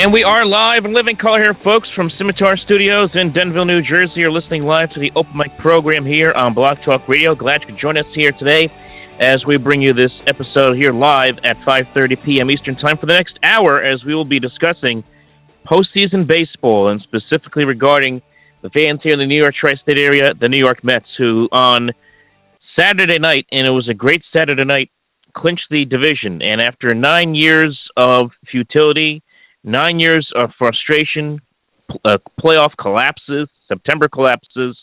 And we are live and living color here, folks, from Scimitar Studios in Denville, New Jersey. You're listening live to the Open Mic program here on BlogTalk Radio. Glad you could join us here today as we bring you this episode here live at 5:30 p.m. Eastern Time for the next hour, as we will be discussing postseason baseball, and specifically regarding the fans here in the New York tri-state area, the New York Mets, who on Saturday night, and it was a great Saturday night, clinched the division. And after 9 years of futility, 9 years of frustration, playoff collapses, September collapses,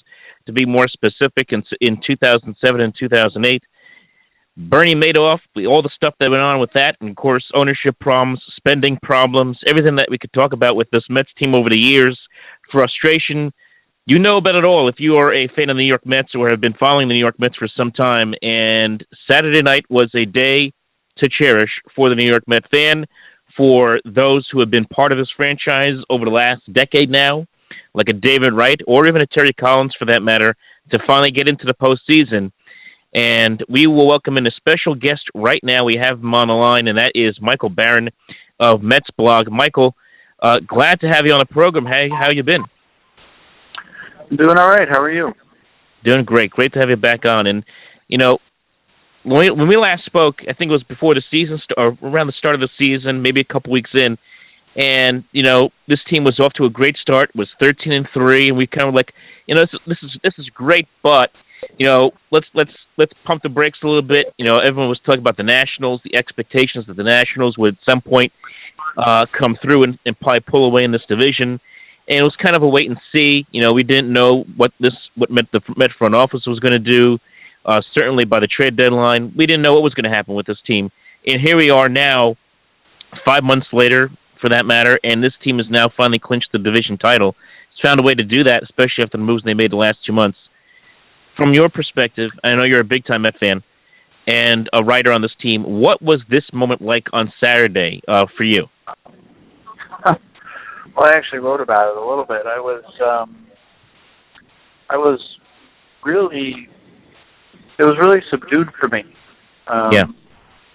to be more specific, in 2007 and 2008, Bernie Madoff, all the stuff that went on with that, and of course, ownership problems, spending problems, everything that we could talk about with this Mets team over the years, frustration. You know about it all if you are a fan of the New York Mets or have been following the New York Mets for some time. And Saturday night was a day to cherish for the New York Mets fan, for those who have been part of this franchise over the last decade now, like a David Wright or even a Terry Collins for that matter, to finally get into the postseason. And we will welcome in a special guest right now. We have him on the line, and that is Michael Barron of MetsBlog. Michael, glad to have you on the program. Hey, how you been? I'm doing all right. How are you? Doing great. Great to have you back on. And, you know, when we last spoke, I think it was before the season, or around the start of the season, maybe a couple weeks in, and, you know, this team was off to a great start, was 13-3, and we kind of like, you know, this is great, but, you know, let's pump the brakes a little bit. You know, everyone was talking about the Nationals, the expectations that the Nationals would at some point come through and probably pull away in this division. And it was kind of a wait and see. You know, we didn't know what the Met front office was going to do. Certainly by the trade deadline, we didn't know what was going to happen with this team. And here we are now, 5 months later, for that matter, and this team has now finally clinched the division title. It's found a way to do that, especially after the moves they made the last 2 months. From your perspective, I know you're a big-time Met fan and a writer on this team. What was this moment like on Saturday for you? Well, I actually wrote about it a little bit. I was really, it was really subdued for me. Yeah.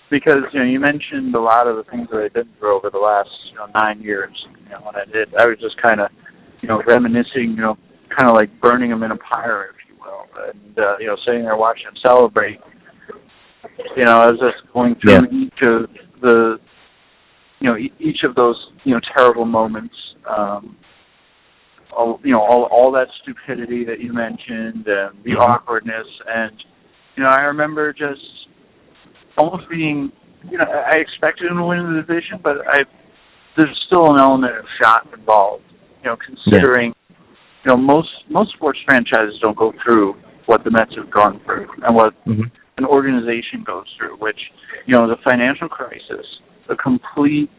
Because, you know, you mentioned a lot of the things that I've been through over the last, 9 years. You know, when I was just kind of, reminiscing, kind of like burning them in a pyre, if you will. And, sitting there watching them celebrate. You know, I was just going through each of the, each of those, terrible moments. All that stupidity that you mentioned, and the awkwardness, and I remember just almost being, I expected him to win the division, but there's still an element of shock involved. Considering, most sports franchises don't go through what the Mets have gone through and what an organization goes through, which, the financial crisis, the complete.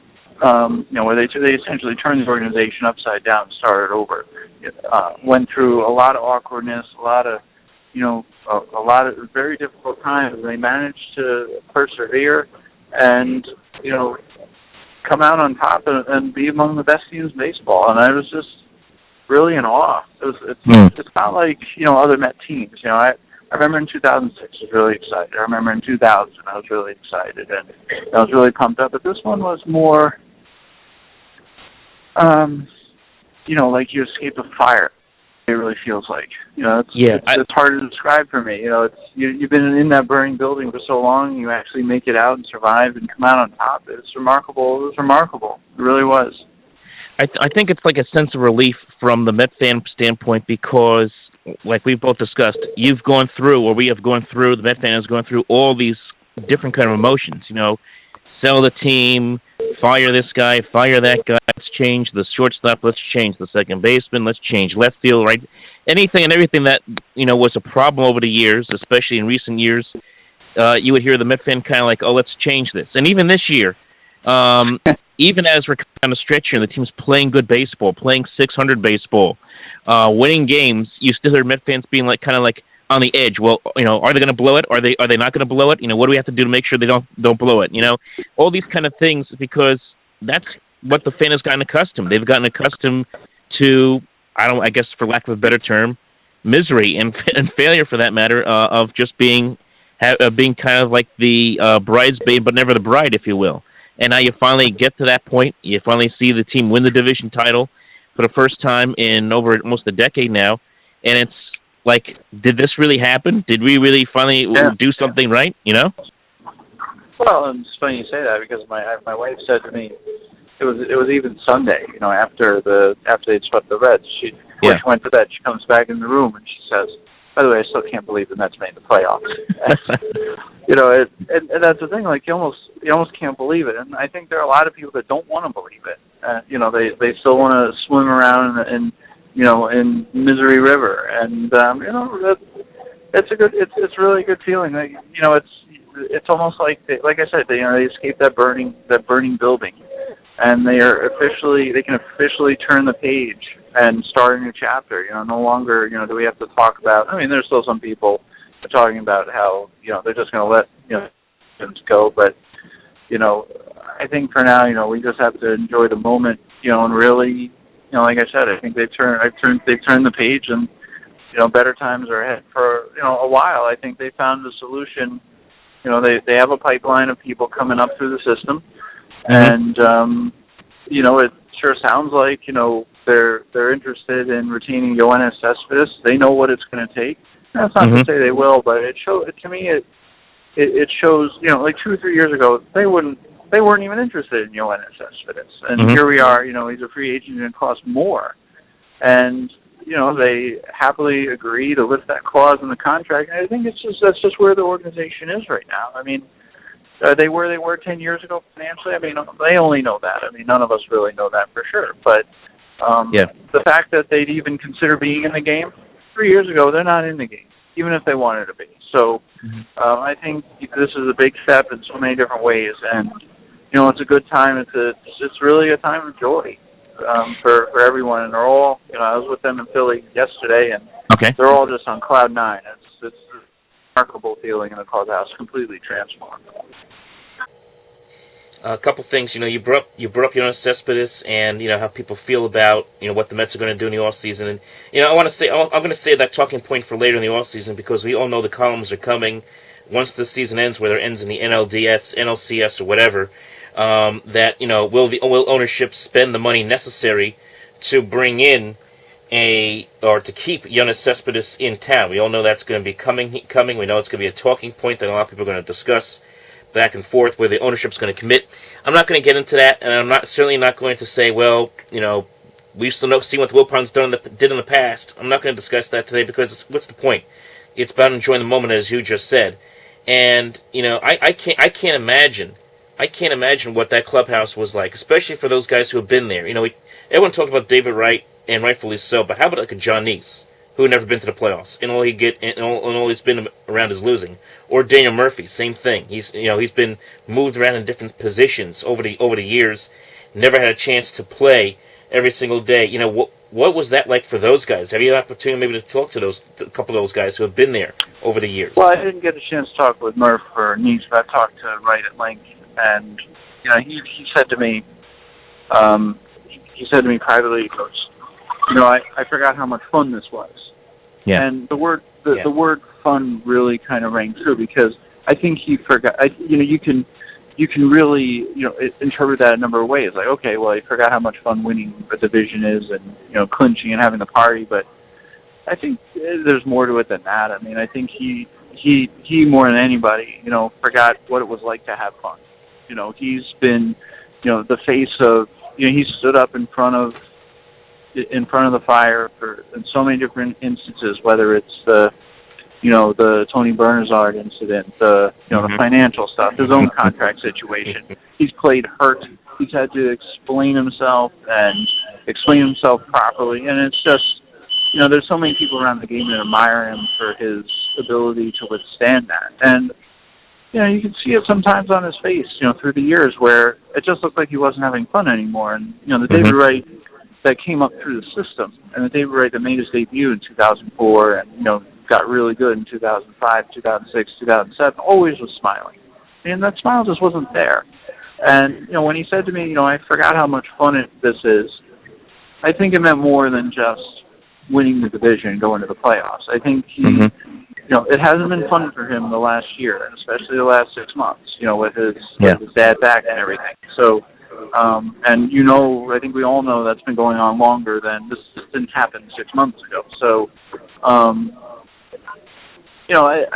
Where they essentially turned the organization upside down and started over. Went through a lot of awkwardness, a lot of very difficult times. They managed to persevere and, come out on top and be among the best teams in baseball. And I was just really in awe. It's not like, other Met teams. I remember in 2006 I was really excited. I remember in 2000 I was really excited and I was really pumped up. But this one was more, like you escape a fire. It really feels like. It's hard to describe for me. You've been in that burning building for so long, you actually make it out and survive and come out on top. It's remarkable. It was remarkable. It really was. I think it's like a sense of relief from the Met fan standpoint because, like we've both discussed, you've gone through, or we have gone through, the Met fan has gone through all these different kind of emotions. Sell the team, fire this guy, fire that guy, let's change the shortstop, let's change the second baseman, let's change left field, right? Anything and everything that, was a problem over the years, especially in recent years, you would hear the Met fan kind of like, oh, let's change this. And even this year, even as we're on a stretch here, the team's playing good baseball, playing .600 baseball, winning games, you still hear Met fans being like, kind of like, on the edge. Well, are they going to blow it? Are they not going to blow it? What do we have to do to make sure they don't blow it? All these kind of things, because that's what the fan has gotten accustomed. They've gotten accustomed to, I guess for lack of a better term, misery and failure for that matter, of just being kind of like the bridesmaid, but never the bride, if you will. and now you finally get to that point. You finally see the team win the division title for the first time in over almost a decade now, and it's like, did this really happen? Did we really finally do something right? You know? Well, and it's funny you say that because my wife said to me, it was even Sunday, you know, after they'd swept the Reds. Before she went to bed, she comes back in the room and she says, "By the way, I still can't believe the Mets made the playoffs." You know, and that's the thing. Like you almost can't believe it. And I think there are a lot of people that don't want to believe it. You know, they still want to swim around in Misery River, and you know, it's really a good feeling. Like, you know, it's almost like I said, they escaped that burning building, and they can officially turn the page and start a new chapter. You know, no longer, you know, do we have to talk about. I mean, there's still some people talking about how, you know, they're just going to let, you know, things go, but you know, I think for now, you know, we just have to enjoy the moment, you know, and really, you know, like I said, I think they've turned the page, and you know, better times are ahead for, you know, a while. I think they found a solution. You know, they have a pipeline of people coming up through the system, and you know, it sure sounds like, you know, they're interested in retaining Yoenis Cespedes. They know what it's going to take. That's not to say they will, but it shows you know, like 2 or 3 years ago they weren't even interested in Yoenis Cespedes, and here we are. You know, he's a free agent and costs more, and you know, they happily agree to lift that clause in the contract. And I think that's just where the organization is right now. I mean, are they where they were 10 years ago financially? I mean, they only know that. I mean, none of us really know that for sure. But the fact that they'd even consider being in the game 3 years ago, they're not in the game, even if they wanted to be. So I think this is a big step in so many different ways, and you know, it's a good time. It's really a time of joy for everyone, and they're all, you know, I was with them in Philly yesterday, and they're all just on cloud nine. It's a remarkable feeling in the clubhouse, completely transformed. A couple things, you know, you brought up Yoenis Cespedes, and you know how people feel about, you know, what the Mets are going to do in the off season, and you know, I'm going to say that talking point for later in the off season, because we all know the columns are coming once the season ends, whether it ends in the NLDS, NLCS, or whatever. That, you know, will ownership spend the money necessary to bring in or to keep Yoenis Cespedes in town? We all know that's going to be coming. We know it's going to be a talking point that a lot of people are going to discuss back and forth, where the ownership's going to commit. I'm not going to get into that, and I'm certainly not going to say, well, you know, we've still seen what the Wilpons did in the past. I'm not going to discuss that today, because what's the point? It's about enjoying the moment, as you just said. And you know, I can't imagine what that clubhouse was like, especially for those guys who have been there. You know, everyone talked about David Wright, and rightfully so, but how about like a John Neese, who had never been to the playoffs, and all he's been around is losing? Or Daniel Murphy, same thing. He's been moved around in different positions over the years, never had a chance to play every single day. You know, what was that like for those guys? Have you had an opportunity maybe to talk to a couple of those guys who have been there over the years? Well, I didn't get a chance to talk with Murph or Neese, but I talked to Wright at length, and you know, he said to me, privately, he goes, you know, I forgot how much fun this was. Yeah. And the word fun really kind of rang true, because I think he forgot. You know, you can really, you know, interpret that a number of ways. Like, okay, well, he forgot how much fun winning a division is, and you know, clinching and having the party. But I think there's more to it than that. I mean, I think he more than anybody, you know, forgot what it was like to have fun. You know, he's been, you know, the face of, you know, he stood up in front of the fire in so many different instances, whether it's the Tony Bernazard incident, the financial stuff, his own contract situation. He's played hurt. He's had to explain himself properly, and it's just, you know, there's so many people around the game that admire him for his ability to withstand that. And you know, you can see it sometimes on his face, you know, through the years, where it just looked like he wasn't having fun anymore. And you know, the David Wright that came up through the system, and the David Wright that made his debut in 2004, and you know, got really good in 2005, 2006, 2007, always was smiling. And that smile just wasn't there. And, you know, when he said to me, you know, I forgot how much fun this is, I think it meant more than just winning the division and going to the playoffs. I think it hasn't been fun for him the last year, and especially the last 6 months, with his Yeah. with his dad back and everything. So, and I think we all know that's been going on longer than this didn't happen 6 months ago. So,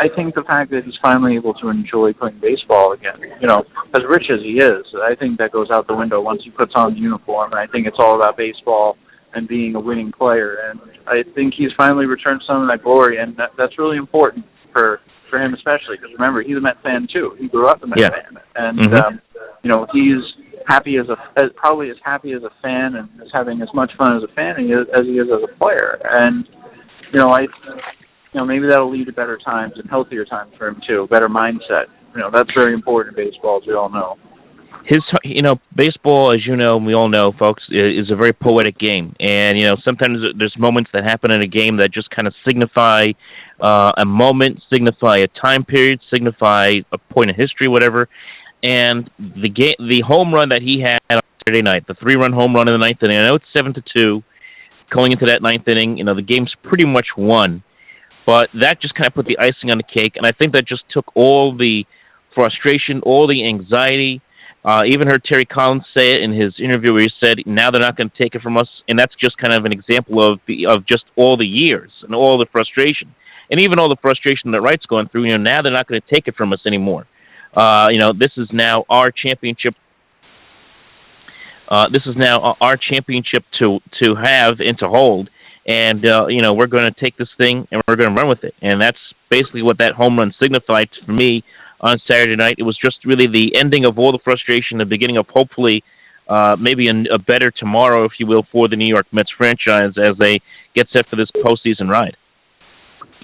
I think the fact that he's finally able to enjoy playing baseball again, as rich as he is, I think that goes out the window once he puts on the uniform. And I think it's all about baseball and being a winning player. And I think he's finally returned some of that glory, and that's really important for him especially, because remember, he's a Mets fan too. He grew up a Mets fan. And, he's probably as happy as a fan and is having as much fun as a fan as he is as a player. And, maybe that'll lead to better times and healthier times for him too, better mindset. That's very important in baseball, as we all know. Baseball, as you know, and we all know, folks, is a very poetic game. And, sometimes there's moments that happen in a game that just kind of signify a moment, signify a time period, signify a point in history, whatever. And the home run that he had on Saturday night, the 3-run home run in the ninth inning, I know it's 7-2 going into that ninth inning. The game's pretty much won. But that just kind of put the icing on the cake, and I think that just took all the frustration, all the anxiety. Even heard Terry Collins say it in his interview where he said, now they're not going to take it from us, and that's just kind of an example of just all the years and all the frustration. And even all the frustration that Wright's going through, now they're not going to take it from us anymore. This is now our championship. This is now our championship to have and to hold. And, we're going to take this thing and we're going to run with it. And that's basically what that home run signified for me on Saturday night. It was just really the ending of all the frustration, the beginning of hopefully maybe a better tomorrow, if you will, for the New York Mets franchise as they get set for this postseason ride.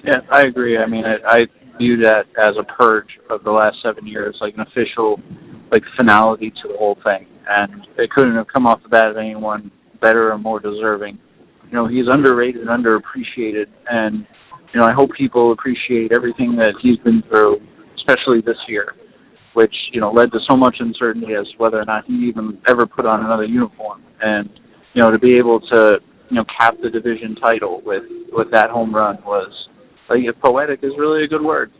Yeah, I agree. I mean, I view that as a purge of the last 7 years, like an official finality to the whole thing. And it couldn't have come off the bat of anyone better or more deserving. He's underrated and underappreciated, and, I hope people appreciate everything that he's been through, especially this year, which, led to so much uncertainty as to whether or not he even ever put on another uniform. And, to be able to, cap the division title with that home run was, poetic is really a good word.